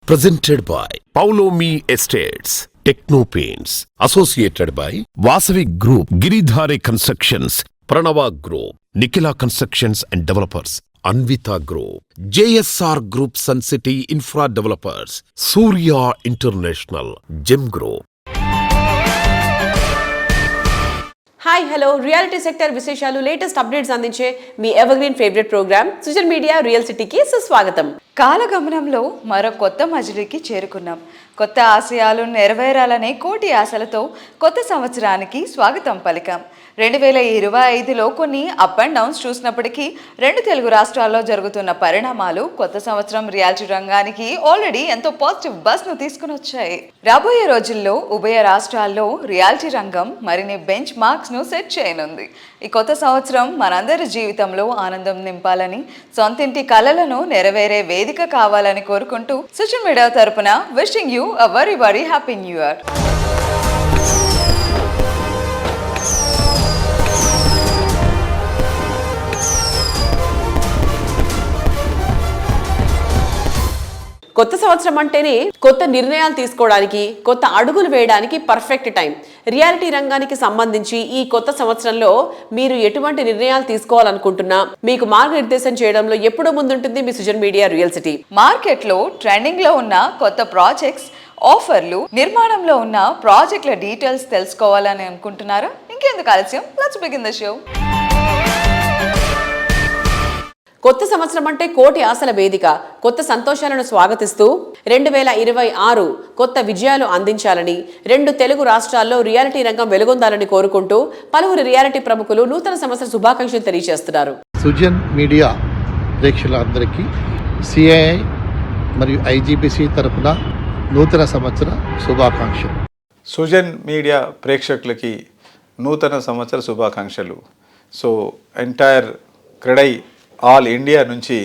Presented by Paulomi Estates, Techno Paints, associated by Vasavi Group, Giridhare Constructions, Pranava Group, Nikhila Constructions and Developers, Anvita Group, JSR Group, Sun City Infra Developers, Surya International, Gem Group. Hi hello reality sector విశేషాలు latest updates అందించే మీ evergreen favourite programme social media real సిటీకి సుస్వాగతం. కాలగమనంలో మరో కొత్త మజిలీకి చేరుకున్నాం. కొత్త ఆశయాలు నెరవేరాలనే కోటి ఆశలతో కొత్త సంవత్సరానికి స్వాగతం పలికాం. 2025లో కొన్ని అప్ అండ్ డౌన్స్ చూసినప్పటికీ రెండు తెలుగు రాష్ట్రాల్లో జరుగుతున్న పరిణామాలు కొత్త సంవత్సరం రియాలిటీ రంగానికి ఆల్రెడీ ఎంతో పాజిటివ్ బస్ను తీసుకుని వచ్చాయి. రాబోయే రోజుల్లో ఉభయ రాష్ట్రాల్లో రియాలిటీ రంగం మరిన్ని బెంచ్ మార్క్స్ను సెట్ చేయనుంది. ఈ కొత్త సంవత్సరం మనందరి జీవితంలో ఆనందం నింపాలని, సొంతింటి కలలను నెరవేరే వేదిక కావాలని కోరుకుంటూ సోషల్ మీడియా తరపున wishing you a very happy new year. కొత్త సంవత్సరం అంటేనే కొత్త నిర్ణయాలు తీసుకోవడానికి, కొత్త అడుగులు వేయడానికి పర్ఫెక్ట్ టైం. రియాలిటీ రంగానికి సంబంధించి ఈ కొత్త సంవత్సరంలో మీరు ఎటువంటి నిర్ణయాలు తీసుకోవాలనుకుంటున్నా మీకు మార్గనిర్దేశం చేయడంలో ఎప్పుడూ ముందుంటుంది మీ సోషల్ మీడియా రియల్ సిటీ. మార్కెట్లో ట్రెండింగ్లో ఉన్న కొత్త ప్రాజెక్ట్స్, ఆఫర్లు, నిర్మాణంలో ఉన్న ప్రాజెక్టుల డీటెయిల్స్ తెలుసుకోవాలని అనుకుంటున్నారా? ఇంకెందుకు ఆలస్యం, లెట్స్ బిగిన్ ద షో. కొత్త సంవత్సరం అంటే కోటి ఆశల వేదిక. కొత్త సంతోషాలను స్వాగతిస్తూ 2026 కొత్త విజయాలు అందించాలని, రెండు తెలుగు రాష్ట్రాల్లో రియాలిటీ రంగం వెలుగొందాలని కోరుకుంటూ పలువురు రియాలిటీ ప్రముఖులు నూతన సంవత్సర శుభాకాంక్షలు తెలియజేస్తున్నారు. సుజన్ మీడియా ప్రేక్షకులందరికీ సిఐఐ మరియు ఐజీబీసీ తరపున నూతన సంవత్సర శుభాకాంక్షలు. సుజన్ మీడియా ప్రేక్షకులకి నూతన సంవత్సర శుభాకాంక్షలు. So entire CREDAI all India నుంచి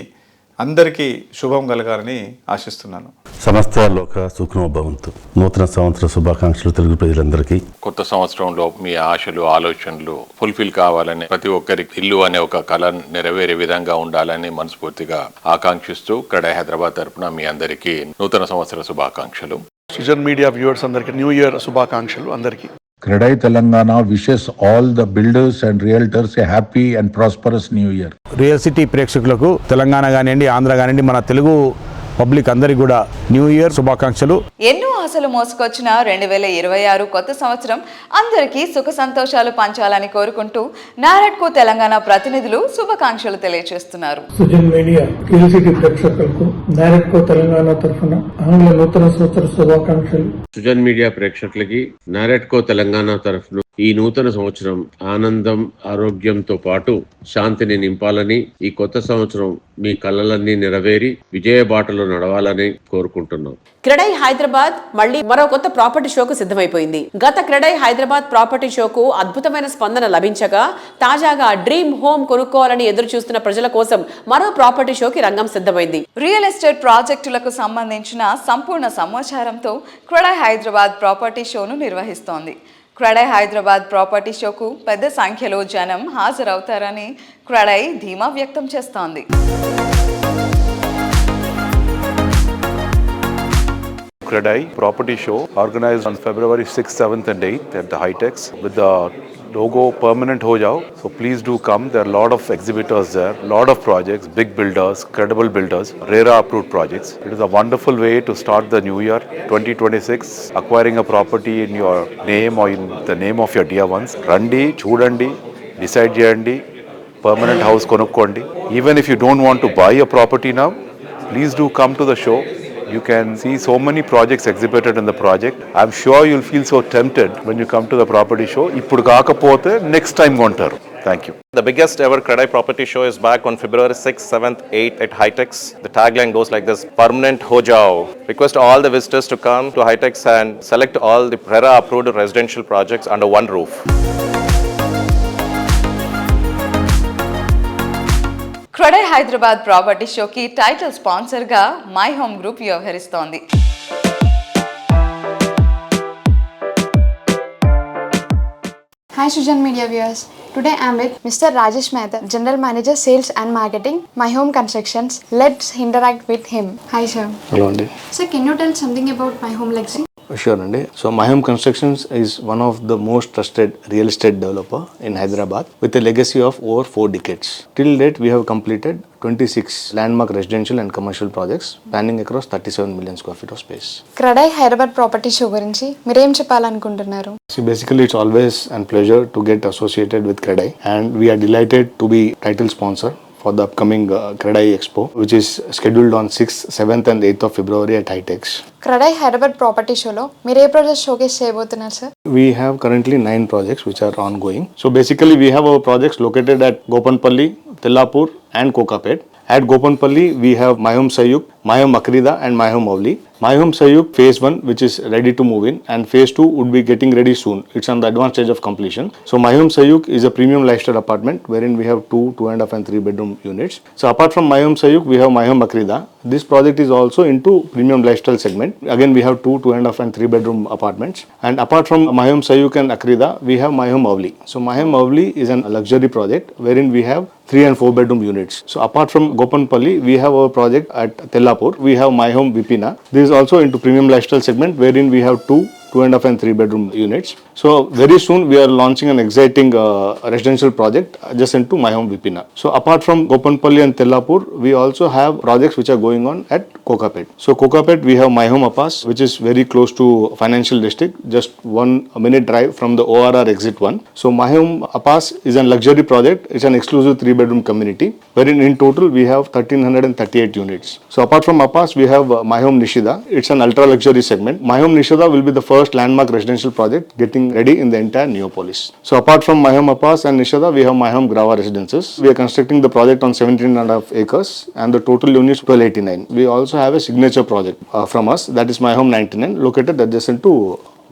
అందరికీ శుభం కలగాలని ఆశిస్తున్నాను. సమస్త లోక సుఖనో భవంతు. నూతన సంవత్సర శుభాకాంక్షలు తెలుగు ప్రజలందరికీ. కొత్త సంవత్సరంలో మీ ఆశలు, ఆలోచనలు ఫుల్ఫిల్ కావాలని, ప్రతి ఒక్కరికి ఇల్లు అనే ఒక కళ నెరవేరే విధంగా ఉండాలని మనస్ఫూర్తిగా ఆకాంక్షిస్తూ క్రెడై హైదరాబాద్ తరపున మీ అందరికీ నూతన సంవత్సర శుభాకాంక్షలు. సుజన్ మీడియా వ్యూవర్స్ అందరికీ న్యూ ఇయర్ శుభాకాంక్షలు. అందరికీ CREDAI Telangana wishes all the builders and realtors A happy and prosperous new year. Real city ప్రేక్షకులకు తెలంగాణ కానివ్వండి, ఆంధ్ర కానివ్వండి, మన తెలుగు పబ్లిక్ అందరికీ కూడా న్యూ ఇయర్ శుభాకాంక్షలు. ఎన్నో ఆశలు మోసుకొచ్చిన 2026 కొత్త సంవత్సరం అందరికీ సుఖ సంతోషాలు పంచాలని కోరుకుంటూ నారెడ్కో తెలంగాణ ప్రతినిధులు శుభాకాంక్షలు తెలియజేస్తున్నారు. సుజన్ మీడియా రియల్ సిటీ ప్రేక్షకులకు నారెడ్కో తెలంగాణ తరఫున ఆంగ్ల నూతన సంవత్సర శుభాకాంక్షలు. సుజన్ మీడియా ప్రేక్షకులకి నారెడ్కో తెలంగాణ తరఫున ఈ నూతన సంవత్సరం ఆనందం, ఆరోగ్యంతో పాటు శాంతిని నింపాలని, ఈ కొత్త సంవత్సరం మీ కలలన్నీ నెరవేరి విజయ బాటలో నడవాలని కోరుకుంటున్నాం. క్రెడై హైదరాబాద్ మళ్ళీ మరో కొత్త ప్రాపర్టీ షోకు సిద్ధమైపోయింది. గత క్రెడై హైదరాబాద్ ప్రాపర్టీ షోకు అద్భుతమైన స్పందన లభించగా తాజాగా డ్రీమ్ హోమ్ కొనుక్కోవాలని ఎదురు చూస్తున్న ప్రజల కోసం మరో ప్రాపర్టీ షోకి రంగం సిద్ధమైంది. రియల్ ఎస్టేట్ ప్రాజెక్టులకు సంబంధించిన సంపూర్ణ సమాచారంతో క్రెడై హైదరాబాద్ ప్రాపర్టీ షోను నిర్వహిస్తోంది. క్రెడై హైదరాబాద్ ప్రాపర్టీ షోకు పెద్ద సంఖ్యలో జనం హాజరవుతారని క్రెడై ధీమా వ్యక్తం చేస్తోంది. Credai property show organized on February 6th, 7th and 8th at the Hitex with the logo Permanent Ho Jao. So please do come. There are a lot of exhibitors there, lot of projects, big builders, credible builders, RERA approved projects. It is a wonderful way to start the new year 2026, acquiring a property in your name or in the name of your dear ones. Randi, chudandi, decide cheyandi, permanent house konukondi. Even if you don't want to buy a property now, please do come to the show. You can see so many projects exhibited in the project. I'm sure you'll feel so tempted when you come to the property show. Ippudu kaakapothe next time kontaru. Thank you. The biggest ever Credai property show is back on February 6th, 7th, 8th at Hitex. The tagline goes like this: Permanent Ho Jao. Request all the visitors to come to Hitex and select all the RERA approved residential projects under one roof. CREDAI Hyderabad property షోకి title స్పాన్సర్గా My Home Group వ్యవహరిస్తోంది. Hi Sujan Media viewers, Today I am with Mr. Rajesh Mehta, General Manager Sales and Marketing, My Home Constructions. Let's interact with him. Hi sir. Hello అండి. Sir, can you tell something about My Home Legacy? Sure అండి. So My Home Constructions is one of the most trusted real estate developer in Hyderabad with a legacy of over 4 decades. Till date we have completed 26 landmark residential and commercial projects spanning across 37 million square feet of space. CREDAI Hyderabad property show గురించి మీరేం చెప్పాలనుకుంటున్నారు? So basically it's always a pleasure to get associated with Credai, and we are delighted to be title sponsor for the upcoming Credai Expo, which is scheduled on 6th, 7th and 8th of February at HITEX. CREDAI Hyderabad property షోలో మీరు ఏ project showcase చేయబోతున్నారు sir? We have currently 9 projects which are ongoing. So basically we have our projects located at Gopanpalli, Tellapur and Kokapet. At Gopanpalli we have My Home Sayuk, My Home Akrida and My Home Avli. My Home Sayuk phase 1 which is ready to move in, and phase 2 would be getting ready soon. It's on the advanced stage of completion. So My Home Sayuk is a premium lifestyle apartment wherein we have 2, 2.5 and 3 bedroom units. So apart from My Home Sayuk we have My Home Akrida. This project is also into premium lifestyle segment. Again we have 2, 2.5 and 3 bedroom apartments. And apart from My Home Sayuk and Akrida we have My Home Avli. So My Home Avli is a luxury project wherein we have 3 and 4 bedroom units. So apart from Gopanpalli we have our project at Tellapur. We have My Home Vipina. This is also into premium lifestyle segment wherein we have 2, 2.5 and 3 bedroom units. So very soon we are launching an exciting residential project just into My Home Vipina. So apart from Gopanpalli and Tellapur, we also have projects which are going on at Kokapet. So Kokapet we have My Home Apas, which is very close to financial district, just 1 minute drive from the ORR exit 1. So My Home Apas is a luxury project. It's an exclusive 3 bedroom community wherein in total we have 1338 units. So apart from Apas we have My Home Nishida. It's an ultra luxury segment. My Home Nishida will be the first landmark residential project getting ready in the entire Neopolis. So apart from My Home Apas and Nishada, we have My Home Grava Residences. We are constructing the project on 17.5 acres and the total units 1289. We also have a signature project from us, that is My Home 99, located adjacent to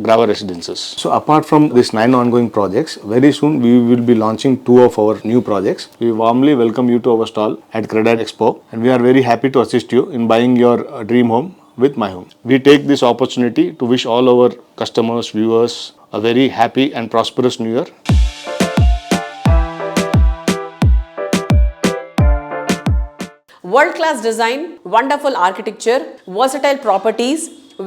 Grava Residences. So apart from these 9 ongoing projects, very soon we will be launching 2 of our new projects. We warmly welcome you to our stall at Credai Expo, and we are very happy to assist you in buying your dream home with My Home. We take this opportunity to wish all our customers, viewers a very happy and prosperous new year. World class design, wonderful architecture, versatile properties,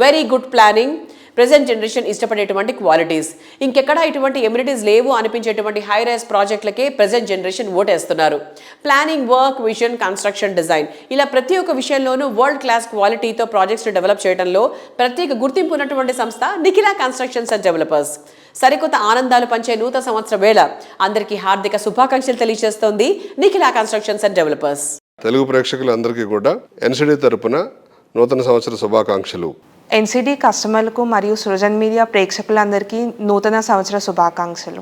very good planning, present generation ఇష్టపడేటువంటి qualities, ఇంకెక్కడ ఇటువంటి amenities లేవు అనిపించేటువంటి high rise ప్రాజెక్టులకే present generation ఓటేస్తున్నారు. Planning, work, vision, construction, design ఇలా ప్రతి ఒక్క విషయంలోనూ వరల్డ్ క్లాస్ క్వాలిటీతో ప్రాజెక్ట్స్ని డెవలప్ చేయడంలో ప్రత్యేక గుర్తింపు ఉన్నటువంటి సంస్థ నిఖిలా కన్స్ట్రక్షన్స్ అండ్ డెవలపర్స్. సరికొత్త ఆనందాలు పంచే నూతన సంవత్సర వేళ అందరికీ హార్దిక శుభాకాంక్షలు తెలియజేస్తోంది Nikhila constructions and developers. Telugu ప్రేక్షకులందరికీ కూడా ఎన్సిడి తరపున నూతన సంవత్సర శుభాకాంక్షలు. ఎన్సిడి కస్టమర్లకు మరియు సృజన్ మీడియా ప్రేక్షకులందరికీ నూతన సంవత్సర శుభాకాంక్షలు.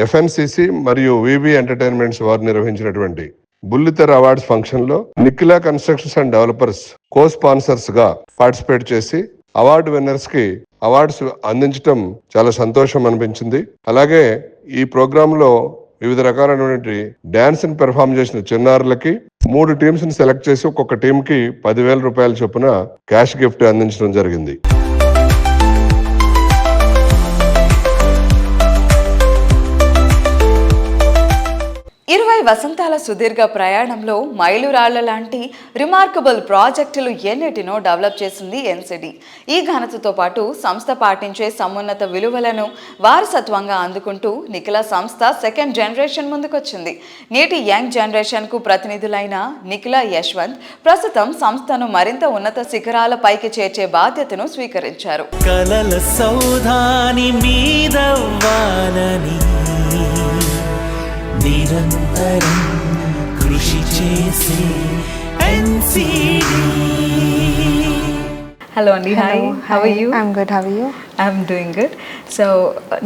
ఎఫ్ఎన్సిసి మరియు విబి ఎంటర్టైన్మెంట్స్ వారు నిర్వహించినటువంటి బుల్లితెర అవార్డ్స్ ఫంక్షన్ లో Nikhila constructions and developers co sponsors గా పార్టిసిపేట్ చేసి అవార్డు విన్నర్స్ కి అవార్డ్స్ అందించడం చాలా సంతోషం అనిపించింది. అలాగే ఈ ప్రోగ్రామ్ లో వివిధ రకాలైనటువంటి డాన్స్ ని పెర్ఫామ్ చేసిన చిన్నారులకి 3 టీమ్స్ ని సెలెక్ట్ చేసి ఒక్కొక్క టీమ్ కి 10,000 రూపాయల చొప్పున క్యాష్ గిఫ్ట్ అందించడం జరిగింది. 20 వసంతాల సుదీర్ఘ ప్రయాణంలో మైలురాళ్ల లాంటి రిమార్కబుల్ ప్రాజెక్టులు ఎన్నిటినో డెవలప్ చేసింది ఎన్సిడి. ఈ ఘనతతో పాటు సంస్థ పాటించే సమున్నత విలువలను వారసత్వంగా అందుకుంటూ నిఖిలా సంస్థ సెకండ్ జనరేషన్ ముందుకొచ్చింది. నేటి యంగ్ జనరేషన్కు ప్రతినిధులైన నిఖిలా యశ్వంత్ ప్రస్తుతం సంస్థను మరింత ఉన్నత శిఖరాల పైకి చేర్చే బాధ్యతను స్వీకరించారు. కలల సౌధాని మీదవ్వాలని నిరంతరం కృషి చేసే ఎన్సిడి. హలో అండి. Hi, how are you? I'm good. How are you? I'm doing good. So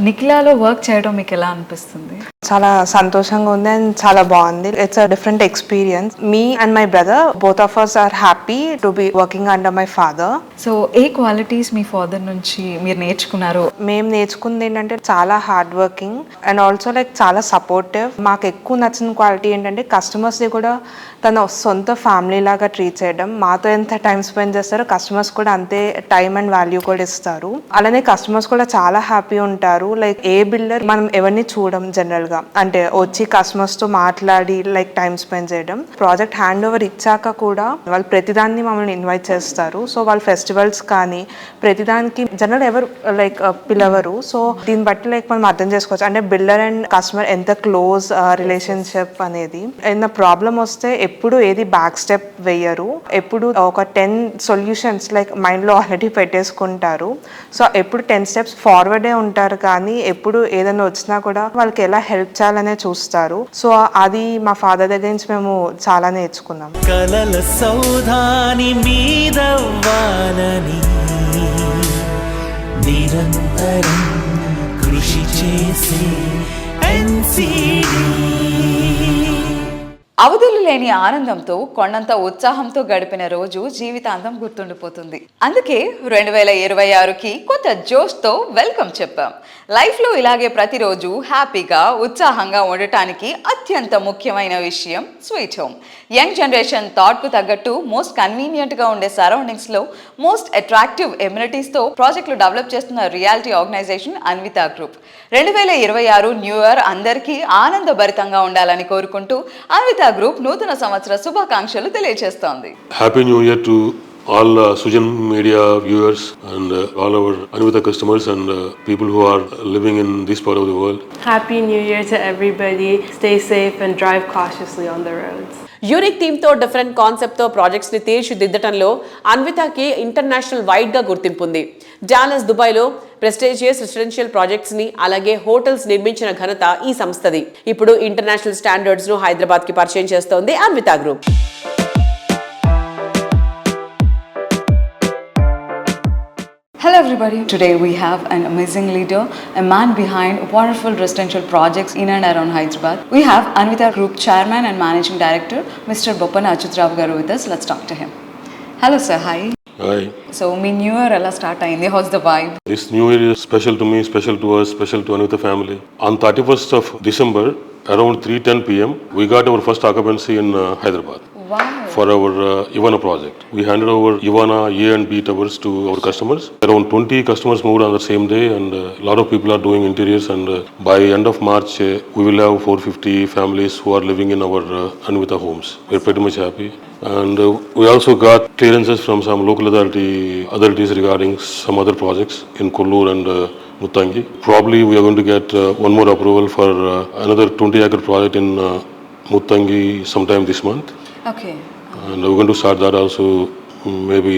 నిఖిలాలో వర్క్ చేయడం మీకు ఎలా అనిపిస్తుంది? చాలా సంతోషంగా ఉంది అండ్ చాలా బాగుంది. It's a different experience. Me and my brother both of us are happy to be working under my father. So ఏ క్వాలిటీస్ మీ ఫాదర్ నుంచి మీరు నేర్చుకున్నారు? మేము నేర్చుకుంది ఏంటంటే చాలా hard working and also like చాలా సపోర్టివ్. మాకు ఎక్కువ నచ్చిన క్వాలిటీ ఏంటంటే కస్టమర్స్ని కూడా తన సొంత ఫ్యామిలీ లాగా ట్రీట్ చేయడం. మాతో ఎంత టైం స్పెండ్ చేస్తారో కస్టమర్స్ కూడా అంతే టైం అండ్ వాల్యూ కూడా ఇస్తారు. అలానే కస్టమర్స్ కూడా చాలా హ్యాపీ ఉంటారు. లైక్ ఏ బిల్డర్ మనం ఎవరిని చూడం జనరల్ గా, అంటే వచ్చి కస్టమర్స్ తో మాట్లాడి లైక్ టైం స్పెండ్ చేయడం. ప్రాజెక్ట్ హ్యాండ్ ఓవర్ ఇచ్చాక కూడా వాళ్ళు ప్రతిదాన్ని మమ్మల్ని ఇన్వైట్ చేస్తారు. సో వాళ్ళ ఫెస్టివల్స్ కానీ ప్రతిదానికి జనరల్ ఎవరు లైక్ పిలవరు. సో దీన్ని బట్టి లైక్ మనం అర్థం చేసుకోవచ్చు అంటే బిల్డర్ అండ్ కస్టమర్ ఎంత క్లోజ్ రిలేషన్షిప్ అనేది. ఏదైనా ప్రాబ్లం వస్తే ఎప్పుడు ఏది బ్యాక్ స్టెప్ వేయరు. ఎప్పుడు ఒక 10 సొల్యూషన్స్ లైక్ మైండ్లో ఆల్రెడీ పెట్టేసుకుంటారు. సో ఎప్పుడు 10 స్టెప్స్ ఫార్వర్డే ఉంటారు. కానీ ఎప్పుడు ఏదైనా వచ్చినా కూడా వాళ్ళకి ఎలా హెల్ప్ చేయాలనే చూస్తారు. సో అది మా ఫాదర్ దగ్గర నుంచి మేము చాలా నేర్చుకున్నాం. కలల సౌధాని మీదవ్వాలని నిరంతరం కృషి చేసే అవధులు లేని ఆనందంతో కొండంత ఉత్సాహంతో గడిపిన రోజు జీవితాంతం గుర్తుండిపోతుంది. అందుకే 2026కి కొత్త జోష్తో వెల్కమ్ చెప్పాం. లైఫ్లో ఇలాగే ప్రతిరోజు హ్యాపీగా ఉత్సాహంగా ఉండటానికి అత్యంత ముఖ్యమైన విషయం స్వీట్ హోమ్. యంగ్ జనరేషన్ థాట్కు తగ్గట్టు మోస్ట్ కన్వీనియంట్గా ఉండే సరౌండింగ్స్లో మోస్ట్ అట్రాక్టివ్ ఎమ్యూనిటీస్తో ప్రాజెక్టులు డెవలప్ చేస్తున్న reality organisation Anvita group. 2026 new year అందరికీ ఆనందభరితంగా ఉండాలని కోరుకుంటూ అన్వితా గ్రూప్ నూతన సంవత్సర శుభాకాంక్షలు తెలియజేస్తోంది. Happy new year to all Sujan Media viewers and all our Anvita customers and people who are living in this part of the world. Happy New Year to everybody. Stay safe and drive cautiously on the roads. Unique థీమ్తో different కాన్సెప్ట్తో ప్రాజెక్ట్స్ని తీర్చిదిద్దటంలో అన్వితాకి international వైడ్గా గుర్తింపు ఉంది. Dallas, దుబాయ్లో prestigious residential ప్రాజెక్ట్స్ని అలాగే hotels నిర్మించిన ఘనత ఈ సంస్థది. ఇప్పుడు ఇంటర్నేషనల్ స్టాండర్డ్స్ను హైదరాబాద్కి పరిచయం చేస్తోంది Anvitha group. Hello everybody. Today we have an amazing leader, a man behind wonderful residential projects in and around Hyderabad. We have Anvita Group Chairman and Managing Director, Mr. Boppana Achyutrao garu with us. Let's talk to him. Hello sir, hi. Hi. So me new year ella start ayindi. How's the vibe? This new year is special to me, special to us, special to Anvita family. On 31st of December, around 3:10 p.m., we got our first occupancy in Hyderabad. Wow. For our Ivana project. We handed over Ivana A and B towers to our customers. Around 20 customers moved on the same day and a lot of people are doing interiors and by end of March we will have 450 families who are living in our Anvita homes. We're pretty much happy. And we also got clearances from some local authorities regarding some other projects in Kollur and Muttangi. Probably we are going to get one more approval for another 20-acre project in Muttangi sometime this month. Okay. And we're going to start that also maybe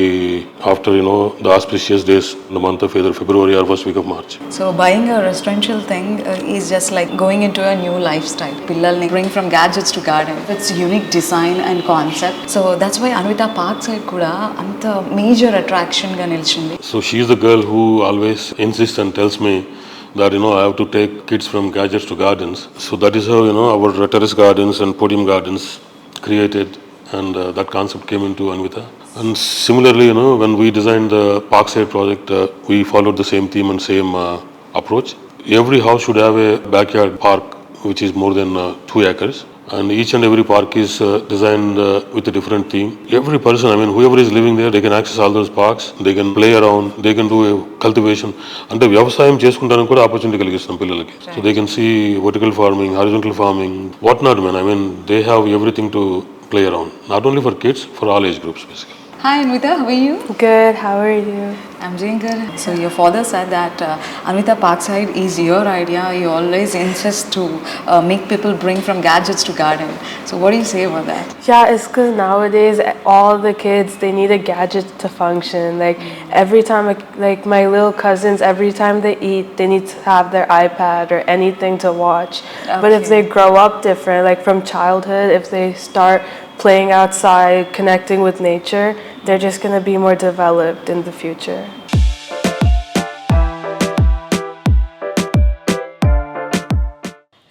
after the auspicious days in the month of either February or first week of March. So buying a residential thing is just like going into a new lifestyle. Pillalni bring from gadgets to garden. It's unique design and concept. So that's why Anvita Parkside kuda anta major attraction ga nilchindi. So she's the girl who always insists and tells me that I have to take kids from gadgets to gardens. So that is how our terrace gardens and podium gardens created and that concept came into Anvita. And similarly, when we designed the Parkside project, we followed the same theme and same approach. Every house should have a backyard park which is more than 2 acres. And each and every park is designed with a different theme. Every person, whoever is living there, they can access all those parks. They can play around. They can do a cultivation. And వ్యవసాయం చేసుకుంటానికి కూడా opportunity కలిగిస్తాం పిల్లలకి. So they can see vertical farming, horizontal farming, whatnot, man. They have everything to play around. Not only for kids, for all age groups, basically. Hi Anvita, how are you? Good, how are you? I'm doing good. So your father said that Anvita Parkside is your idea. You always insist to make people bring from gadgets to garden. So what do you say about that? Yeah, it's because nowadays all the kids, they need a gadget to function. Like every time, like my little cousins, every time they eat, they need to have their iPad or anything to watch. Okay. But if they grow up different, like from childhood, if they start playing outside, connecting with nature, they're just going to be more developed in the future.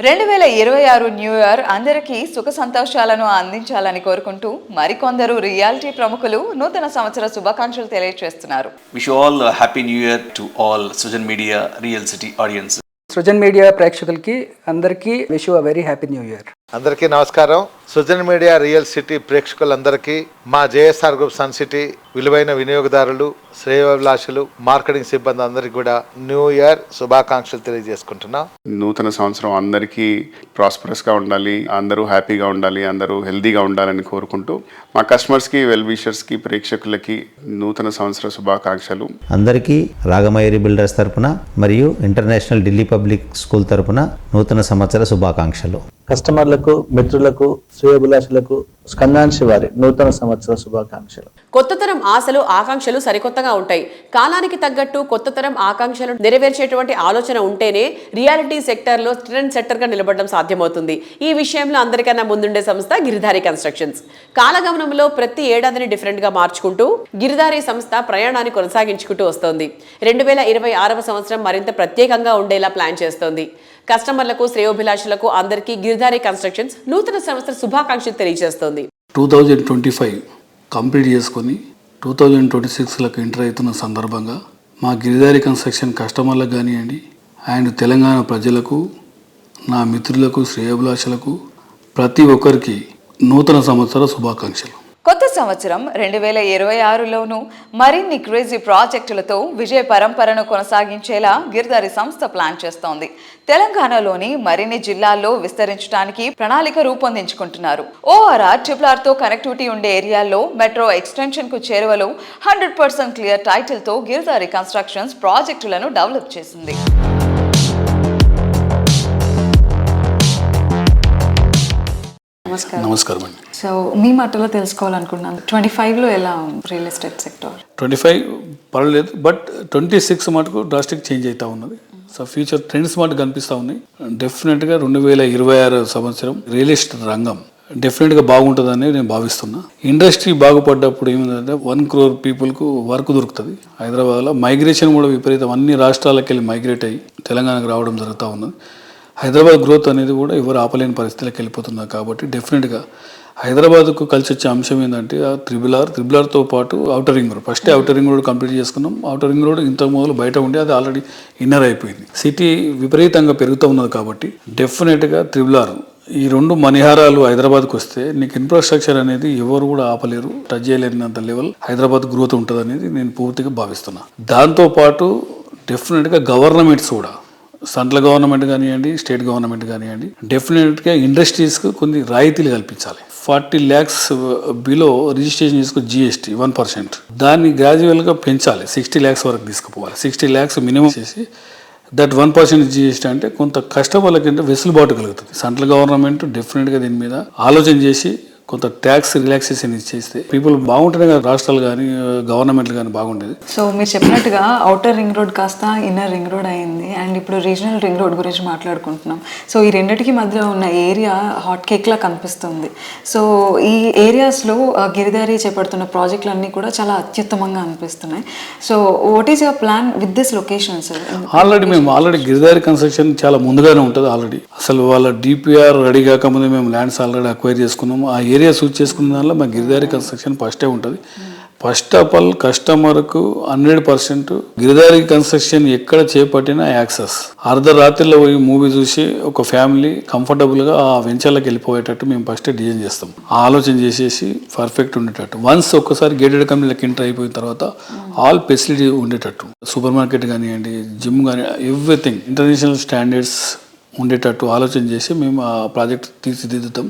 2026 new year అందరికీ సుఖ సంతోషాలను అందించాలని కోరుకుంటూ మరికొందరు reality ప్రముఖులు నూతన సంవత్సర శుభాకాంక్షలు తెలియజేస్తున్నారు. Wish you all a happy new year to all Sujan Media Real City audience. Srujan media ప్రేక్షకులకి అందరికీ wish you a very happy new year. అందరికీ నమస్కారం. సుజన్ మీడియా రియల్ సిటీ ప్రేక్షకులందరికీ మా జేఎస్ఆర్ గ్రూప్ సన్ సిటీ విలువైన వినియోగదారులు, శ్రేయోభిలాషులు, మార్కెటింగ్ సిబ్బంది అందరికీ కూడా న్యూ ఇయర్ శుభాకాంక్షలు తెలియజేసుకుంటున్నాం. నూతన సంవత్సరం అందరికీ ప్రాస్పరస్గా ఉండాలి, అందరూ హ్యాపీగా ఉండాలి, అందరూ హెల్తీగా ఉండాలని కోరుకుంటూ మా కస్టమర్స్కి, వెల్ విషర్స్కి, ప్రేక్షకులకి నూతన సంవత్సర శుభాకాంక్షలు. అందరికీ రాగమయూరి బిల్డర్స్ తరపున మరియు ఇంటర్నేషనల్ ఢిల్లీ పబ్లిక్ స్కూల్ తరపున నూతన సంవత్సర శుభాకాంక్షలు. కస్టమర్లకు, మిత్రులకు, శ్రేయోభిలాషులకు స్కందాంశి వారి నూతన సంవత్సర శుభాకాంక్షలు. కొత్త తరం ఆశలు, ఆకాంక్షలు సరికొత్తగా ఉంటాయి. కాలానికి తగ్గట్టు కొత్త తరం ఆకాంక్షలు నెరవేర్చేటువంటి ఆలోచన ఉంటేనే రియాలిటీ సెక్టర్ లో ట్రెండ్ సెట్టర్ గా నిలబడడం సాధ్యమవుతుంది. ఈ విషయంలో అందరికన్నా ముందుండే సంస్థ గిరిధారి కన్స్ట్రక్షన్స్. కాలగమనంలో ప్రతి ఏడాదిని డిఫరెంట్ గా మార్చుకుంటూ గిరిధారి సంస్థ ప్రయాణాన్ని కొనసాగించుకుంటూ వస్తోంది. 2026వ సంవత్సరం మరింత ప్రత్యేకంగా ఉండేలా ప్లాన్ చేస్తోంది. కస్టమర్లకు, శ్రేయోభిలాషులకు అందరికీ గిరిధారి కన్స్ట్రక్షన్స్ నూతన సంవత్సర శుభాకాంక్షలు తెలియజేస్తోంది. 2025 కంప్లీట్ చేసుకొని 2026లకు ఎంటర్ అవుతున్న సందర్భంగా మా గిరిధారి కన్స్ట్రక్షన్ కస్టమర్లకు కానివ్వండి, అండ్ తెలంగాణ ప్రజలకు, నా మిత్రులకు, శ్రేయోభిలాషులకు ప్రతి ఒక్కరికి నూతన సంవత్సర శుభాకాంక్షలు. కొత్త సంవత్సరం 2026లోనూ మరిన్ని క్రేజీ ప్రాజెక్టులతో విజయ పరంపరను కొనసాగించేలా గిరిధారి సంస్థ ప్లాన్ చేస్తోంది. తెలంగాణలోని మరిన్ని జిల్లాల్లో విస్తరించడానికి ప్రణాళిక రూపొందించుకుంటున్నారు. ORR, RRRతో కనెక్టివిటీ ఉండే ఏరియాల్లో మెట్రో ఎక్స్టెన్షన్ కు చేరువలో 100% క్లియర్ టైటిల్ తో గిరిధారి కన్స్ట్రక్షన్స్ ప్రాజెక్టులను డెవలప్ చేసింది. నమస్కారం అండి. సో మీ మాటలో తెలుసుకోవాలనుకుంటున్నాను, 25లో ఎలా రియల్ ఎస్టేట్ సెక్టర్? 25 పర్వాలేదు, బట్ 26 మటుకు డ్రాస్టిక్ చేంజ్ అవుతూ ఉన్నది. సో ఫ్యూచర్ ట్రెండ్స్ మటుకు కనిపిస్తూ ఉన్నాయి. డెఫినెట్గా 2026 సంవత్సరం రియల్ ఎస్టేట్ రంగం డెఫినెట్గా బాగుంటుందని నేను భావిస్తున్నా. ఇండస్ట్రీ బాగుపడ్డప్పుడు ఏమిటంటే 1 crore పీపుల్కు వర్క్ దొరుకుతుంది. హైదరాబాద్లో మైగ్రేషన్ కూడా విపరీతం, అన్ని రాష్ట్రాలకు వెళ్ళి మైగ్రేట్ అయ్యి తెలంగాణకు రావడం జరుగుతూ ఉన్నది. హైదరాబాద్ గ్రోత్ అనేది కూడా ఎవరు ఆపలేని పరిస్థితులకు వెళ్ళిపోతున్నారు. కాబట్టి డెఫినెట్గా హైదరాబాద్కు కలిసి వచ్చే అంశం ఏంటంటే ఆ త్రిబుల్ ఆర్తో పాటు outer ring road. First outer ring road complete చేసుకున్నాం. ఔటర్ రింగ్ రోడ్ ఇంతకు మొదలు బయట ఉండి అది ఆల్రెడీ ఇన్నర్ అయిపోయింది. సిటీ విపరీతంగా పెరుగుతూ ఉన్నది కాబట్టి డెఫినెట్గా త్రిబుల్ ఈ 2 మణిహారాలు హైదరాబాద్కి వస్తే నీకు ఇన్ఫ్రాస్ట్రక్చర్ అనేది ఎవరు కూడా ఆపలేరు, టచ్ చేయలేనంత లెవెల్ హైదరాబాద్ గ్రోత్ ఉంటుంది అనేది నేను పూర్తిగా భావిస్తున్నా. దాంతోపాటు డెఫినెట్గా గవర్నమెంట్స్ కూడా, సెంట్రల్ గవర్నమెంట్ కానివ్వండి, స్టేట్ గవర్నమెంట్ కానివ్వండి, డెఫినెట్గా ఇండస్ట్రీస్కి కొన్ని రాయితీలు కల్పించాలి. 40 lakhs బిలో రిజిస్ట్రేషన్ చేసుకుని GST 1%, దాన్ని గ్రాడ్యువల్గా పెంచాలి, 60 lakhs వరకు తీసుకుపోవాలి. 60 lakhs మినిమం చేసి దట్ 1% GST అంటే కొంత కస్టమర్లకి అంటే వెసులుబాటు కలుగుతుంది. సెంట్రల్ గవర్నమెంట్ డెఫినెట్గా దీని మీద ఆలోచన చేసి కొంత ట్యాక్స్ రిలాక్సేషన్ ఇచ్చేస్తే పీపుల్ బాగుంటేనే కదా రాష్ట్రాలు కానీ గవర్నమెంట్లు కానీ బాగుండేది. సో మీరు చెప్పినట్టుగా ఔటర్ రింగ్ రోడ్ కాస్త ఇన్నర్ రింగ్ రోడ్ అయింది, అండ్ ఇప్పుడు రీజనల్ రింగ్ రోడ్ గురించి మాట్లాడుకుంటున్నాం. సో ఈ రెండింటికి మధ్య ఉన్న ఏరియా హాట్ కేక్లా కనిపిస్తుంది. సో ఈ ఏరియాస్లో గిరిధారి చేపడుతున్న ప్రాజెక్టులన్నీ కూడా చాలా అత్యుత్తమంగా అనిపిస్తున్నాయి. So what is your plan with this location sir? Already Giridhari construction చాలా ముందుగానే ఉంటుంది. ఆల్రెడీ అసలు వాళ్ళ DPR రెడీ కాకముందే మేము ల్యాండ్స్ ఆల్రెడీ అక్వైర్ చేసుకున్నాము. ఆ ఏరియా సూట్ చేసుకున్న దానిలో మా గిరిధారి కన్స్ట్రక్షన్ ఫస్టే ఉంటుంది. ఫస్ట్ ఆఫ్ ఆల్ కస్టమర్కు 100% గిరిధారి కన్స్ట్రక్షన్ ఎక్కడ చేపట్టినా యాక్సెస్. అర్ధరాత్రిలో పోయి మూవీ చూసి ఒక ఫ్యామిలీ కంఫర్టబుల్గా ఆ వెంచర్లకు వెళ్ళిపోయేటట్టు మేము ఫస్ట్ డిజైన్ చేస్తాం. ఆ ఆలోచన చేసేసి పర్ఫెక్ట్ ఉండేటట్టు. వన్స్ ఒక్కసారి గేటెడ్ కమ్యూనిటీలకు ఎంటర్ అయిపోయిన తర్వాత ఆల్ ఫెసిలిటీ ఉండేటట్టు, సూపర్ మార్కెట్ కానివ్వండి, జిమ్ కానీ, ఎవ్రీథింగ్ ఇంటర్నేషనల్ స్టాండర్డ్స్ ఉండేటట్టు ఆలోచన చేసి మేము ఆ ప్రాజెక్ట్ తీర్చిదిద్దుతాం.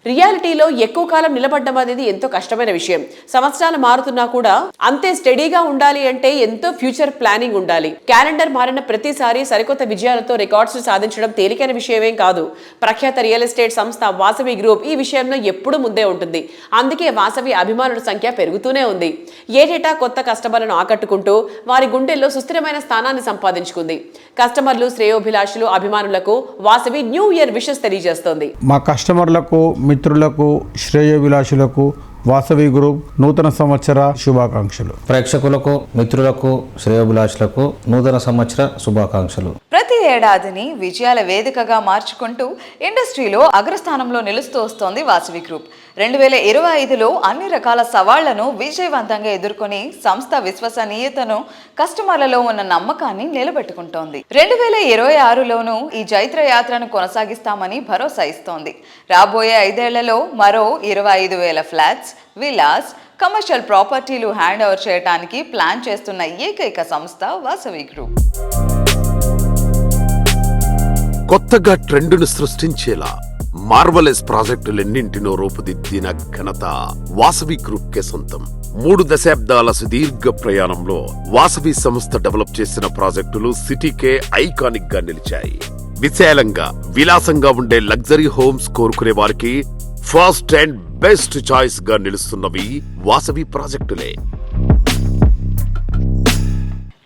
రియాలిటీలో ఎక్కువ కాలం నిలబడడం అనేది ఎంతో కష్టమైన విషయం. సంవత్సరాలు మారుతున్నా కూడా అంతే స్టడీగా ఉండాలి అంటే ఎంతో ఫ్యూచర్ ప్లానింగ్ ఉండాలి. క్యాలెండర్ మారిన ప్రతిసారి సరికొత్త విజయాలతో రికార్డ్స్ సాధించడం తేలికైన విషయమేం కాదు. ప్రఖ్యాత రియల్ ఎస్టేట్ సంస్థ వాసవి గ్రూప్ ఈ విషయంలో ఎప్పుడూ ముందే ఉంటుంది. అందుకే వాసవి అభిమానుల సంఖ్య పెరుగుతూనే ఉంది. ఏటేటా కొత్త కస్టమర్లను ఆకట్టుకుంటూ వారి గుండెల్లో సుస్థిరమైన స్థానాన్ని సంపాదించుకుంది. కస్టమర్లు, శ్రేయోభిలాషులు, అభిమానులకు వాసవి న్యూ ఇయర్ విషెస్ తెలియజేస్తోంది. మా కస్టమర్లకు, మిత్రులకు, శ్రేయోభిలాషులకు వాసవి గ్రూప్ నూతన సంవత్సర శుభాకాంక్షలు. ప్రేక్షకులకు, మిత్రులకు, శ్రేయోభిలాషులకు నూతన సంవత్సర శుభాకాంక్షలు. ప్రతి ఏడాదిని విజయాల వేదికగా మార్చుకుంటూ ఇండస్ట్రీలో అగ్రస్థానంలో నిలుస్తూ వస్తోంది వాసవి గ్రూప్. 2025లో అన్ని రకాల సవాళ్లను విజయవంతంగా ఎదుర్కొని సంస్థ విశ్వసనీయతను, కస్టమర్లలో ఉన్న నమ్మకాన్ని నిలబెట్టుకుంటోంది. 2026లోనూ ఈ జైత్ర యాత్రను కొనసాగిస్తామని భరోసా ఇస్తోంది. రాబోయే 5 ఏళ్లలో మరో 25,000 ఫ్లాట్స్, విలాస్, కమర్షియల్ ప్రాపర్టీలు హ్యాండ్ ఓవర్ చేయడానికి ప్లాన్ చేస్తున్న ఏకైక సంస్థ వాసవి గ్రూప్. కొత్తగా ట్రెండును సృష్టించేలా మార్వలెస్ ప్రాజెక్టులెన్నింటినో రూపుదిద్దిన ఘనత వాసవి గ్రూప్ కే సొంతం. 3 దశాబ్దాల సుదీర్ఘ ప్రయాణంలో వాసవి సంస్థ డెవలప్ చేసిన ప్రాజెక్టులు సిటీకే ఐకానిక్ గా నిలిచాయి. విశాలంగా, విలాసంగా ఉండే లగ్జరీ హోమ్స్ కోరుకునే వారికి ఫస్ట్ అండ్ బెస్ట్ చాయిస్ గా నిలుస్తున్నవి వాసవి ప్రాజెక్టులే.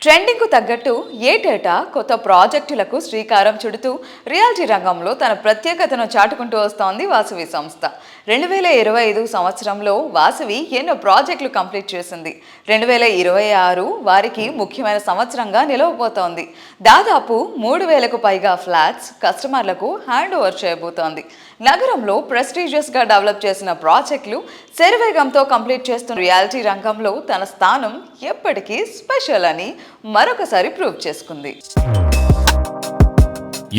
ట్రెండింగ్ కు తగ్గట్టు ఏటేటా కొత్త ప్రాజెక్టులకు శ్రీకారం చుడుతూ రియాలిటీ రంగంలో తన ప్రత్యేకతను చాటుకుంటూ వస్తోంది వాసవి సంస్థ. 2025 సంవత్సరంలో వాసవి ఎన్నో ప్రాజెక్టులు కంప్లీట్ చేసింది. 2026 వారికి ముఖ్యమైన సంవత్సరంగా నిలవబోతోంది. దాదాపు 3,000కు పైగా ఫ్లాట్స్ కస్టమర్లకు హ్యాండ్ ఓవర్ చేయబోతోంది. నగరంలో ప్రెస్టీజియస్ గా డెవలప్ చేసిన ప్రాజెక్టులు శరవేగంతో కంప్లీట్ చేస్తున్న రియాలిటీ రంగంలో తన స్థానం ఎప్పటికీ స్పెషల్ అని మరొకసారి ప్రూవ్ చేసుకుంది.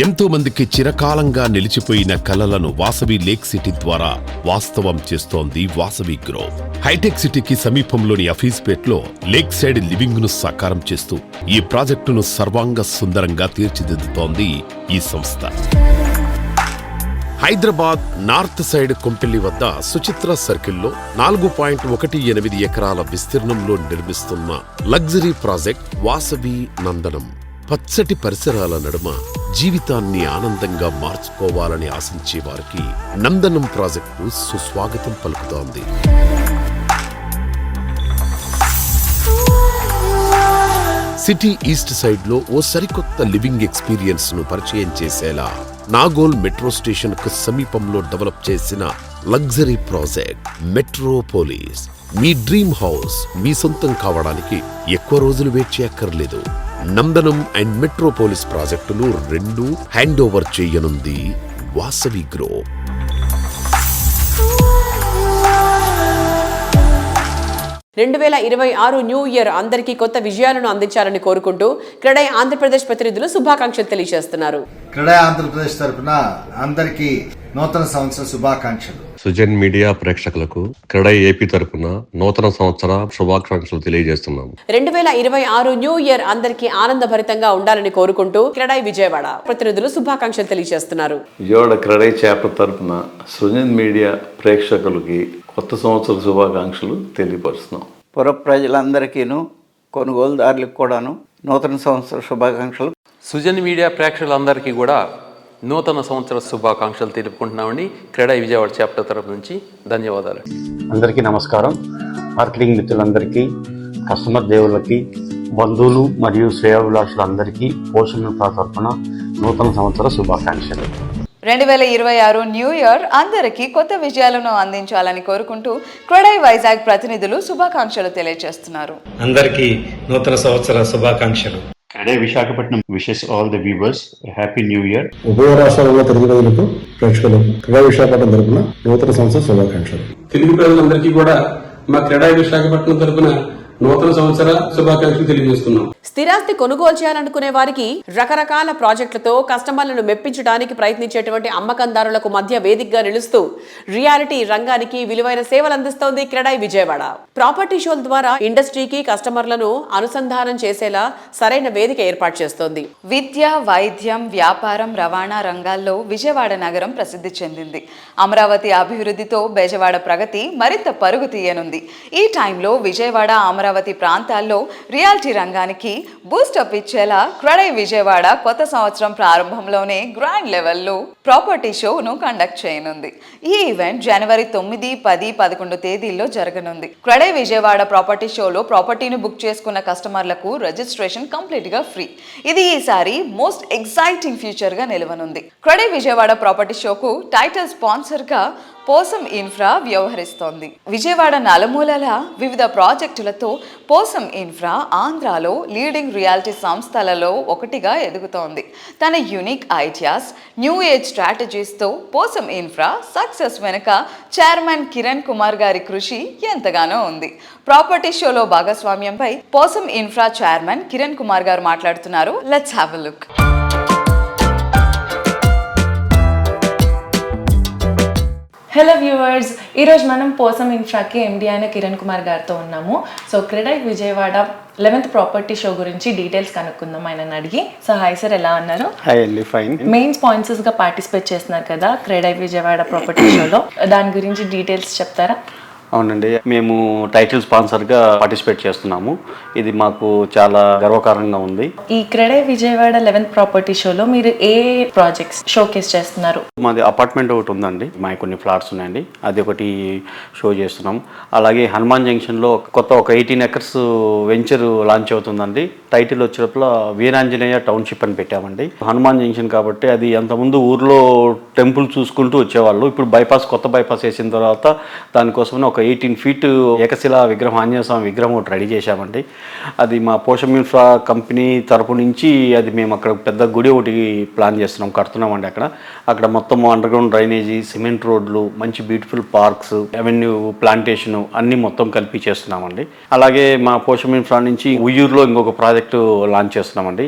ఎంతో మందికి చిరకాలంగా నిలిచిపోయిన కలలను వాసవి లేక్ సిటీ ద్వారా వాస్తవం చేస్తోంది వాసవి గ్రూప్. హైటెక్ సిటీకి సమీపంలోని అఫీస్పేట్లో లేక్ సైడ్ లివింగ్ ను సాకారం చేస్తూ ఈ ప్రాజెక్టును సర్వాంగ సుందరంగా తీర్చిదిద్దుతోంది ఈ సంస్థ. హైదరాబాద్ నార్త్ సైడ్ కొంపెల్లి వద్ద సుచిత్ర సర్కిల్లో 4.18 ఎకరాల విస్తీర్ణంలో నిర్మిస్తున్న లగ్జరీ ప్రాజెక్ట్ వాసవి నందనం. పచ్చటి పరిసరాల నడుమ జీవితాన్ని ఆనందంగా మార్చుకోవాలని ఆశించే వారికి నందనం ప్రాజెక్టు సుస్వాగతం పలుకుతోంది. సిటీ ఈస్ట్ సైడ్ లో ఓ సరికొత్త లివింగ్ ఎక్స్పీరియన్స్ ను పరిచయం చేసేలా నాగోల్ మెట్రో స్టేషన్ కు సమీపంలో డెవలప్ చేసిన లగ్జరీ ప్రాజెక్ట్ మెట్రోపోలిస్. మీ డ్రీమ్ హౌస్ మీ సొంతం కావడానికి ఎక్కువ రోజులు వెయిట్ చేయక్కర్లేదు. నందనం అండ్ మెట్రోపోలిస్ ప్రాజెక్టులు 2 హ్యాండ్ ఓవర్ చేయనుంది వాసవి గ్రూప్. రెండు 2026 న్యూ ఇయర్ అందరికీ కొత్త విజయాలను అందించాలని కోరుకుంటూ క్రెడై ఆంధ్రప్రదేశ్ ప్రతినిధులు శుభాకాంక్షలు తెలియజేస్తున్నారు. క్రెడై ఆంధ్రప్రదేశ్ తరఫున అందరికీ నూతన సంవత్సర శుభాకాంక్షలు. సుజన్ మీడియా ప్రేక్షకులకు క్రెడై ఏపీ తరఫున నూతన సంవత్సర శుభాకాంక్షలు తెలియజేస్తున్నాము. 2026 న్యూ ఇయర్ అందరికీ ఆనందభరితంగా ఉండాలని కోరుకుంటూ క్రెడై విజయవాడ ప్రతినిధులు శుభాకాంక్షలు తెలియజేస్తున్నారు. విజయవాడ క్రెడై చాప్టర్ తరఫున సుజన్ మీడియా ప్రేక్షకులకి కొత్త సంవత్సర శుభాకాంక్షలు తెలియపరుస్తున్నాం. పుర ప్రజలందరికీను, కొనుగోలుదారులకు కూడాను నూతన సంవత్సర శుభాకాంక్షలు. సుజన్ మీడియా ప్రేక్షకులందరికీ కూడా నూతన సంవత్సర శుభాకాంక్షలు తెలుపుకుంటున్నామండి. క్రెడై విజయవాడ చాప్టర్ తరఫు నుంచి ధన్యవాదాలు. అందరికీ నమస్కారం. మార్కెటింగ్ మిత్రులందరికీ, కస్టమర్ దేవులకి, బంధువులు మరియు శ్రేయోభిలాషులందరికీ పోషణ తరఫున నూతన సంవత్సర శుభాకాంక్షలు. 2026 న్యూ ఇయర్ అందరికీ కొత్త విజయాలను అందించాలని కోరుకుంటూ క్రెడై వైజాగ్ ప్రతినిధులు శుభాకాంక్షలు తెలియజేస్తున్నారు. అందరికీ నూతన సంవత్సర శుభాకాంక్షలు. CREDAI Visakhapatnam wishes all the viewers happy new year. ఉభయ రాష్ట్రాలలో తెలుగు ప్రజలకు, ప్రేక్షకులకు క్రెడై విశాఖపట్నం తరపున నూతన సంవత్సర శుభాకాంక్షలు. తెలుగు ప్రజలందరికీ కూడా మా క్రెడై విశాఖపట్నం తరపున నూతన సంవత్సర శుభాకాంక్షలు తెలియజేస్తున్నాం. స్థిరాస్తి కొనుగోలు చేయాలనుకునే వారికి రకరకాల ప్రాజెక్టులతో కస్టమర్లను మెప్పించడానికి ప్రయత్నించేటువంటి అమ్మకందారులకు మధ్య వేదికగా నిలుస్తూ రియాలిటీ రంగానికి విలువైన సేవలు అందిస్తోంది క్రెడై విజయవాడ. ప్రాపర్టీ షోల ద్వారా ఇండస్ట్రీకి కస్టమర్లను అనుసంధానం చేసేలా సరైన వేదిక ఏర్పాటు చేస్తోంది. విద్య, వైద్యం, వ్యాపారం, రవాణా రంగాల్లో విజయవాడ నగరం ప్రసిద్ధి చెందింది. అమరావతి అభివృద్ధితో బెజవాడ ప్రగతి మరింత పరుగు తీయనుంది. ఈ టైంలో విజయవాడ, అమరావతి ప్రాంతాల్లో రియాలిటీ రంగానికి బూస్టప్ ఇచ్చేలా క్రెడై విజయవాడ కొత్త సంవత్సరం ప్రారంభంలోనే గ్రాండ్ లెవెల్లో ప్రాపర్టీ షోను కండక్ట్ చేయనుంది. ఈ ఈవెంట్ జనవరి 9, 10, 11 తేదీల్లో జరగనుంది. క్రెడై విజయవాడ ప్రాపర్టీ షోలో ప్రాపర్టీని బుక్ చేసుకున్న కస్టమర్లకు రిజిస్ట్రేషన్ కంప్లీట్ గా ఫ్రీ. ఇది ఈసారి మోస్ట్ ఎక్సైటింగ్ ఫ్యూచర్ గా నిలవనుంది. క్రెడై విజయవాడ ప్రాపర్టీ షోకు టైటిల్ స్పాన్సర్ గా పోసం ఇన్ఫ్రా వ్యవహరిస్తోంది. విజయవాడ నలుమూలల వివిధ ప్రాజెక్టులతో పోసం ఇన్ఫ్రా ఆంధ్రాలో లీడింగ్ రియాలిటీ సంస్థలలో ఒకటిగా ఎదుగుతోంది. తన యూనిక్ ఐడియాస్, న్యూ ఏజ్ స్ట్రాటజీస్తో పోసం ఇన్ఫ్రా సక్సెస్ వెనుక చైర్మన్ కిరణ్ కుమార్ గారి కృషి ఎంతగానో ఉంది. ప్రాపర్టీ షోలో భాగస్వామ్యంపై పోసం ఇన్ఫ్రా చైర్మన్ కిరణ్ కుమార్ గారు మాట్లాడుతున్నారు. Let's have a look. Hello viewers, ఈరోజు మనం పోసం ఇన్ఫ్రాకి ఎండి అయిన కిరణ్ కుమార్ గారితో ఉన్నాము. So CREDAI Vijayawada 11th property show గురించి డీటెయిల్స్ కనుక్కుందాం ఆయనని అడిగి. సో హాయ్ సార్, ఎలా ఉన్నారు? హాయ్ అండి, ఫైన్. మెయిన్ స్పాన్సర్స్గా పార్టిసిపేట్ చేస్తున్నారు కదా క్రెడై విజయవాడ ప్రాపర్టీ షోలో, దాని గురించి డీటెయిల్స్ చెప్తారా? అవునండి, మేము టైటిల్ స్పాన్సర్గా పార్టిసిపేట్ చేస్తున్నాము. ఇది మాకు చాలా గర్వకారంగా ఉంది. ఈ క్రెడై విజయవాడ 11th ప్రాపర్టీ షోలో మీరు ఏ ప్రాజెక్ట్స్ షోకేస్ చేస్తున్నారు? మాది అపార్ట్మెంట్ ఒకటి ఉందండి, మా కొన్ని ఫ్లాట్స్ ఉన్నాయండి, అది ఒకటి షో చేస్తున్నాం. అలాగే హనుమాన్ జంక్షన్లో కొత్త ఒక 18 acres వెంచర్ లాంచ్ అవుతుందండి. టైటిల్ వచ్చేటప్పుడు వీరాంజనేయ టౌన్షిప్ అని పెట్టామండి. హనుమాన్ జంక్షన్ కాబట్టి అది అంతకుముందు ఊర్లో టెంపుల్ చూసుకుంటూ వచ్చేవాళ్ళు. ఇప్పుడు కొత్త బైపాస్ వేసిన తర్వాత దానికోసం ఒక 18 feet ఏకశిలా విగ్రహం, ఆంజనేయ స్వామి విగ్రహం ఒకటి రెడీ చేశామండి. అది మా పోషం ఇన్ఫ్రా కంపెనీ తరపు నుంచి అది మేము అక్కడ పెద్ద గుడి ఒకటి ప్లాన్ చేస్తున్నాం, కడుతున్నామండి. అక్కడ మొత్తం అండర్ గ్రౌండ్ డ్రైనేజీ, సిమెంట్ రోడ్లు, మంచి బ్యూటిఫుల్ పార్క్స్, అవెన్యూ, ప్లాంటేషన్ అన్నీ మొత్తం కలిపి చేస్తున్నామండి. అలాగే మా పోషం ఇన్ఫ్రా నుంచి ఉయ్యూరులో ఇంకొక ప్రాజెక్టు లాంచ్ చేస్తున్నామండి.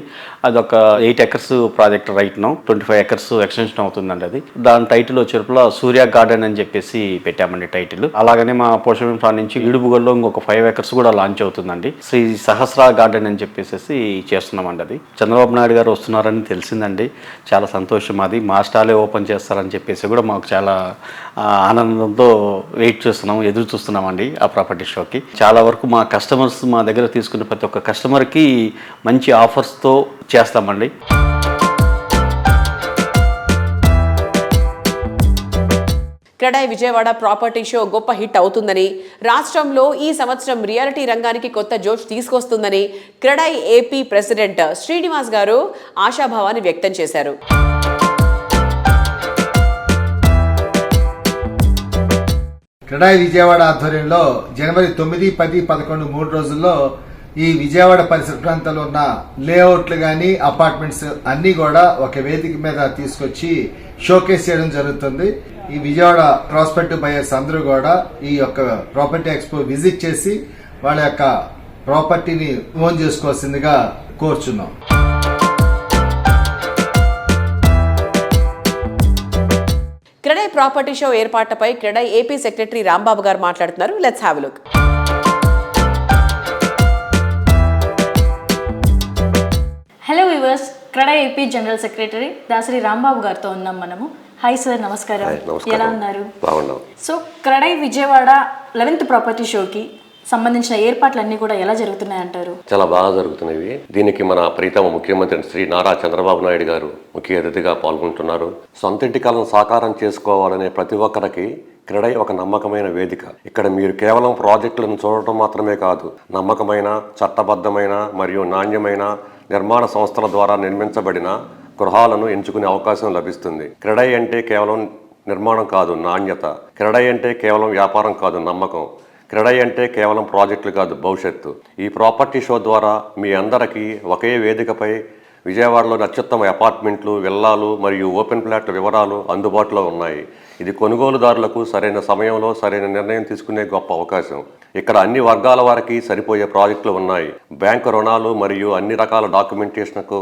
అదొక 8 acres project right now, 25 acres extension అవుతుందండి. అది దాని టైటిల్ వచ్చేటప్పుడు సూర్య గార్డెన్ అని చెప్పేసి పెట్టామండి టైటిల్. అలాగనే మా పోషం ఇన్ఫ్రా నుంచి ఇడుపుగల్లో ఇంకొక 5 acres కూడా లాంచ్ అవుతుందండి. శ్రీ సహస్ర గార్డెన్ అని చెప్పేసి చేస్తున్నామండి. అది చంద్రబాబు నాయుడు గారు వస్తున్నారని తెలిసిందండి, చాలా సంతోషం. అది మా స్టాలే ఓపెన్ చేస్తారని చెప్పేసి కూడా మాకు చాలా ఆనందంతో వెయిట్ చేస్తున్నాము, ఎదురు చూస్తున్నామండి ఆ ప్రాపర్టీ షోకి. చాలా వరకు మా కస్టమర్స్ మా దగ్గర తీసుకునే ప్రతి ఒక్క కస్టమర్కి మంచి ఆఫర్స్తో చేస్తామండి. క్రెడై విజయవాడ ప్రాపర్టీ షో గొప్ప హిట్ అవుతుందని, రాష్ట్రంలో ఈ సంవత్సరం రియాలిటీ రంగానికి కొత్త జోష్ తీసుకొస్తుందని క్రెడై ఏపీ ప్రెసిడెంట్ శ్రీనివాస్ గారు ఆశాభావాన్ని వ్యక్తం చేశారు. క్రెడై విజయవాడ ఆధ్వర్యంలో జనవరి 9, 10, 11 3 రోజుల్లో ఈ విజయవాడ పరిసర ప్రాంతాల్లో ఉన్న లేఅవుట్లు గానీ, అపార్ట్మెంట్స్ అన్ని కూడా ఒక వేదిక మీద తీసుకొచ్చి షోకేస్ చేయడం జరుగుతుంది. ఈ విజయవాడ ప్రాస్పెక్టివ్ బయర్స్ అందరూ కూడా ఈ యొక్క ప్రాపర్టీ ఎక్స్పో విజిట్ చేసి వాళ్ళ యొక్క ప్రాపర్టీని ఓన్ చేసుకోవాల్సిందిగా కోరుచున్నాం. క్రెడై ప్రాపర్టీ షో ఏర్పాట్లపై క్రెడై ఏపీ సెక్రటరీ రాంబాబు గారు మాట్లాడుతున్నారు. Let's have a look. Hello viewers, CREDAI AP general secretary Dasari Rambabu గారితో ఉన్నాం మనము. హాయ్ సార్, నమస్కారం. ఎలా ఉన్నారు? So CREDAI Vijayawada 11th property షోకి సంబంధించిన ఏర్పాట్లన్నీ కూడా ఎలా జరుగుతున్నాయంటారు? చాలా బాగా జరుగుతున్నవి. దీనికి మన ప్రీతమ ముఖ్యమంత్రి శ్రీ నారా చంద్రబాబు నాయుడు గారు ముఖ్య అతిథిగా పాల్గొంటున్నారు. సొంతింటి కలను సాకారం చేసుకోవాలనే ప్రతి ఒక్కరికి క్రెడై ఒక నమ్మకమైన వేదిక. ఇక్కడ మీరు కేవలం ప్రాజెక్టులను చూడటం మాత్రమే కాదు, నమ్మకమైన, చట్టబద్ధమైన మరియు నాణ్యమైన నిర్మాణ సంస్థల ద్వారా నిర్మించబడిన గృహాలను ఎంచుకునే అవకాశం లభిస్తుంది. క్రెడై అంటే కేవలం నిర్మాణం కాదు, నాణ్యత. క్రెడై అంటే కేవలం వ్యాపారం కాదు, నమ్మకం. క్రెడై అంటే కేవలం ప్రాజెక్టులు కాదు, భవిష్యత్తు. ఈ ప్రాపర్టీ షో ద్వారా మీ అందరికీ ఒకే వేదికపై విజయవాడలోని అత్యుత్తమ అపార్ట్మెంట్లు, విల్లాలు మరియు ఓపెన్ ప్లాట్ల వివరాలు అందుబాటులో ఉన్నాయి. ఇది కొనుగోలుదారులకు సరైన సమయంలో సరైన నిర్ణయం తీసుకునే గొప్ప అవకాశం. ఇక్కడ అన్ని వర్గాల వారికి సరిపోయే ప్రాజెక్టులు ఉన్నాయి. బ్యాంకు రుణాలు మరియు అన్ని రకాల డాక్యుమెంటేషన్కు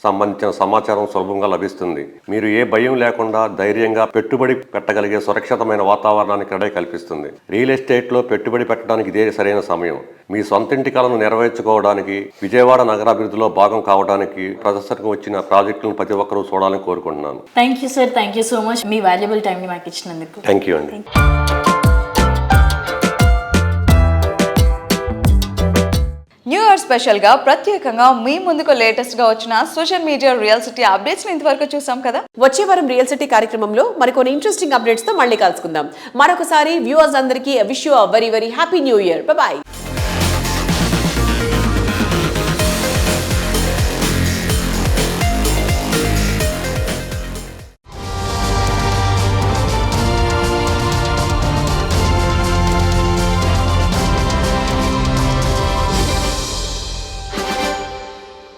సంబంధించిన సమాచారం సులభంగా లభిస్తుంది. మీరు ఏ భయం లేకుండా ధైర్యంగా పెట్టుబడి పెట్టగలిగే సురక్షితమైన వాతావరణాన్ని క్రెడై కల్పిస్తుంది. రియల్ ఎస్టేట్లో పెట్టుబడి పెట్టడానికి ఇదే సరైన సమయం. మీ సొంతింటి కలను నెరవేర్చుకోవడానికి, విజయవాడ నగరాభివృద్ధిలో భాగం కావడానికి ప్రదర్శనకు వచ్చిన ప్రాజెక్టులను ప్రతి ఒక్కరూ చూడాలని కోరుకుంటున్నాను. Thank you sir, thank you so much me valuable టైంని మాకు ఇచ్చినందుకు. థ్యాంక్ యూ అండి. న్యూ ఇయర్ స్పెషల్గా ప్రత్యేకంగా మీ ముందుకు లేటెస్ట్గా వచ్చిన సోషల్ మీడియా రియల్ సిటీ అప్డేట్స్ని ఇంతవరకు చూసాం కదా. వచ్చే వారం రియల్ సిటీ కార్యక్రమంలో మరికొన్ని ఇంట్రెస్టింగ్ అప్డేట్స్తో మళ్ళీ కలుసుకుందాం. మరొకసారి వ్యూవర్స్ అందరికీ wish you a very very happy new year. Bye.